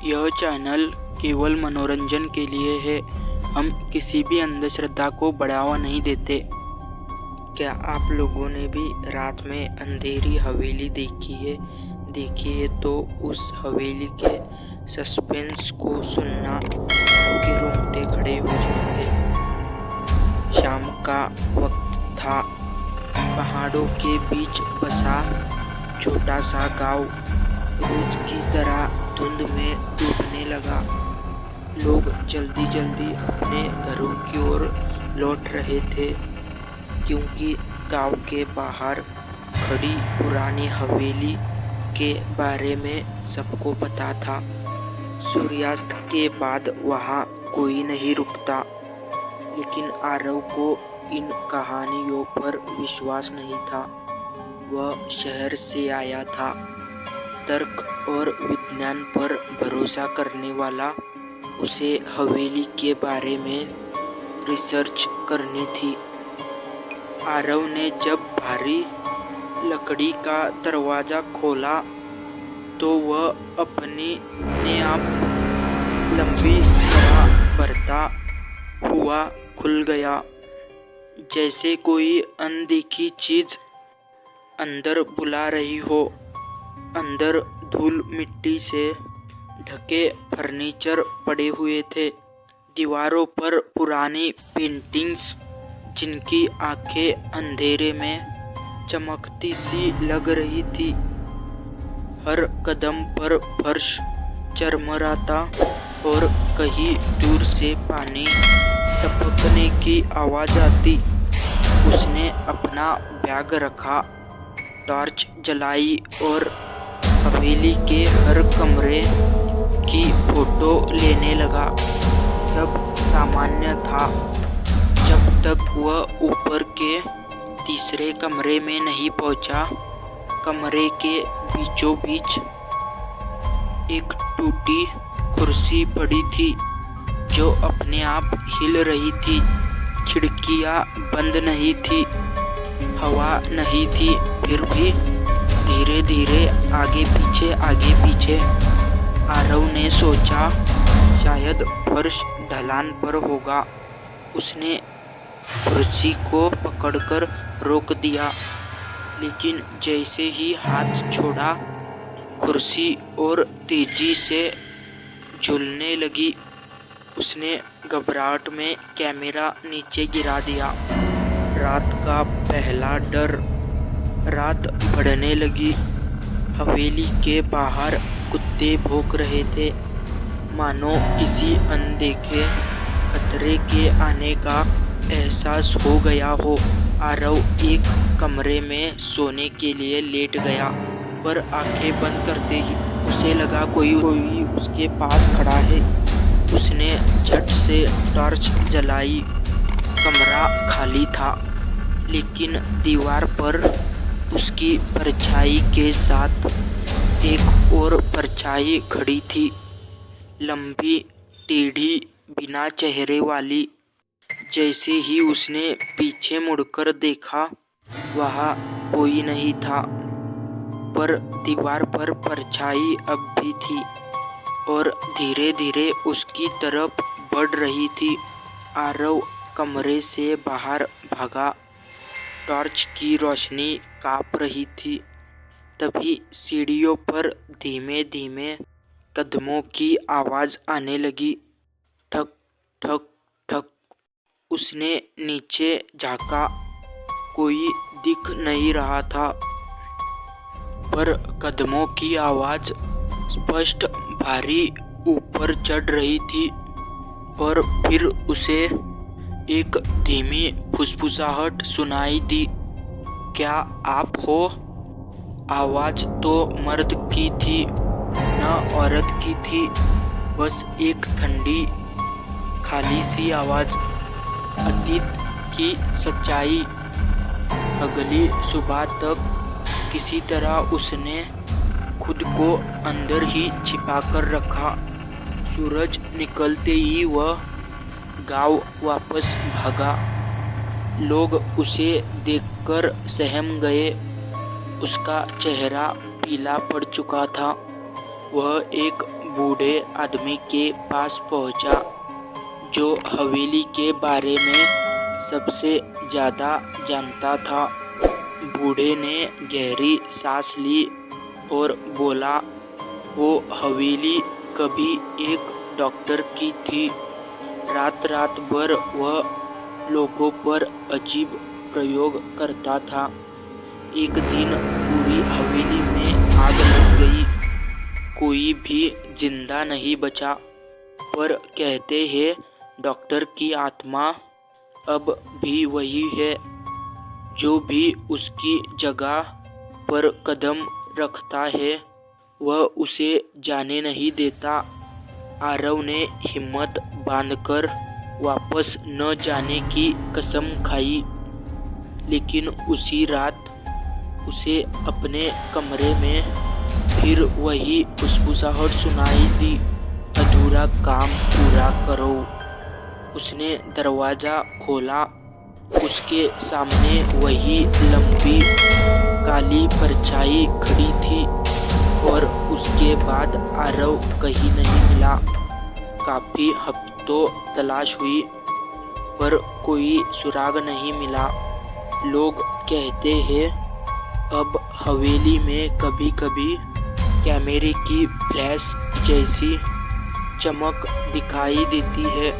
यह चैनल केवल मनोरंजन के लिए है। हम किसी भी अंधश्रद्धा को बढ़ावा नहीं देते। क्या आप लोगों ने भी रात में अंधेरी हवेली देखी है तो उस हवेली के सस्पेंस को सुनना आपके रोंगटे खड़े हो जाएंगे। शाम का वक्त था। पहाड़ों के बीच बसा छोटा सा गांव रोज की तरह धुंध में डूबने लगा। लोग जल्दी जल्दी अपने घरों की ओर लौट रहे थे, क्योंकि गांव के बाहर खड़ी पुरानी हवेली के बारे में सबको पता था। सूर्यास्त के बाद वहाँ कोई नहीं रुकता, लेकिन आरव को इन कहानियों पर विश्वास नहीं था। वह शहर से आया था। तर्क और विज्ञान पर भरोसा करने वाला उसे हवेली के बारे में रिसर्च करनी थी। आरव ने जब भारी लकड़ी का दरवाजा खोला तो वह अपने आप लंबी तरह बढ़ता हुआ खुल गया, जैसे कोई अनदेखी चीज अंदर बुला रही हो। अंदर धूल मिट्टी से ढके फर्नीचर पड़े हुए थे। दीवारों पर पुरानी पेंटिंग्स, जिनकी आंखें अंधेरे में चमकती सी लग रही थी। हर कदम पर फर्श चरमराता और कहीं दूर से पानी टपकने की आवाज आती। उसने अपना बैग रखा, टॉर्च जलाई और हवेली के हर कमरे की फोटो लेने लगा। सब सामान्य था जब तक वह ऊपर के तीसरे कमरे में नहीं पहुंचा। कमरे के बीचों बीच एक टूटी कुर्सी पड़ी थी जो अपने आप हिल रही थी। खिड़कियां बंद नहीं थी, हवा नहीं थी, फिर भी धीरे धीरे आगे पीछे आरव ने सोचा शायद फर्श ढलान पर होगा। उसने कुर्सी को पकड़कर रोक दिया, लेकिन जैसे ही हाथ छोड़ा कुर्सी और तेजी से झूलने लगी। उसने घबराहट में कैमरा नीचे गिरा दिया। रात का पहला डर। रात बढ़ने लगी। हवेली के बाहर कुत्ते भौंक रहे थे, मानो किसी अनदेखे खतरे के आने का एहसास हो गया हो। आरव एक कमरे में सोने के लिए लेट गया, पर आंखें बंद करते ही उसे लगा कोई उसके पास खड़ा है। उसने झट से टॉर्च जलाई। कमरा खाली था, लेकिन दीवार पर उसकी परछाई के साथ एक और परछाई खड़ी थी, लंबी, टेढ़ी, बिना चेहरे वाली। जैसे ही उसने पीछे मुड़कर देखा, वहाँ कोई नहीं था, पर दीवार पर परछाई अब भी थी और धीरे धीरे उसकी तरफ बढ़ रही थी। आरव कमरे से बाहर भागा। टॉर्च की रोशनी कांप रही थी। तभी सीढ़ियों पर धीमे धीमे कदमों की आवाज आने लगी। ठक ठक ठक। उसने नीचे झांका। कोई दिख नहीं रहा था, पर कदमों की आवाज स्पष्ट भारी ऊपर चढ़ रही थी। और फिर उसे एक धीमी फुसफुसाहट सुनाई दी। क्या आप हो? आवाज तो मर्द की थी, न औरत की थी। बस एक ठंडी, खाली सी आवाज। अतीत की सच्चाई। अगली सुबह तक किसी तरह उसने खुद को अंदर ही छिपा कर रखा। सूरज निकलते ही वह गांव वापस भागा। लोग उसे देखकर सहम गए। उसका चेहरा पीला पड़ चुका था। वह एक बूढ़े आदमी के पास पहुंचा, जो हवेली के बारे में सबसे ज़्यादा जानता था। बूढ़े ने गहरी सांस ली और बोला, वो हवेली कभी एक डॉक्टर की थी। रात रात भर वह लोगों पर अजीब प्रयोग करता था। एक दिन पूरी हवेली में आग लग गई। कोई भी जिंदा नहीं बचा, पर कहते हैं डॉक्टर की आत्मा अब भी वही है। जो भी उसकी जगह पर कदम रखता है वह उसे जाने नहीं देता। आरव ने हिम्मत बांधकर वापस न जाने की कसम खाई, लेकिन उसी रात उसे अपने कमरे में फिर वही फुसफुसाहट सुनाई दी, अधूरा काम पूरा करो। उसने दरवाज़ा खोला। उसके सामने वही लंबी काली परछाई खड़ी थी और उसके बाद आरव कहीं नहीं मिला। काफ़ी हफ्तों तलाश हुई, पर कोई सुराग नहीं मिला। लोग कहते हैं अब हवेली में कभी कभी कैमरे की फ्लैश जैसी चमक दिखाई देती है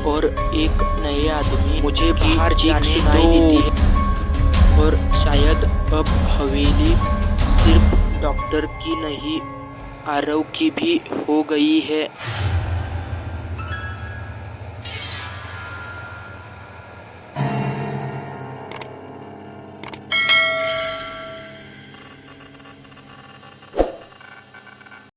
और एक नए आदमी मुझे बाहर जाने सुनाई देती है। और शायद अब हवेली सिर्फ डॉक्टर की नहीं, आरव की भी हो गई है।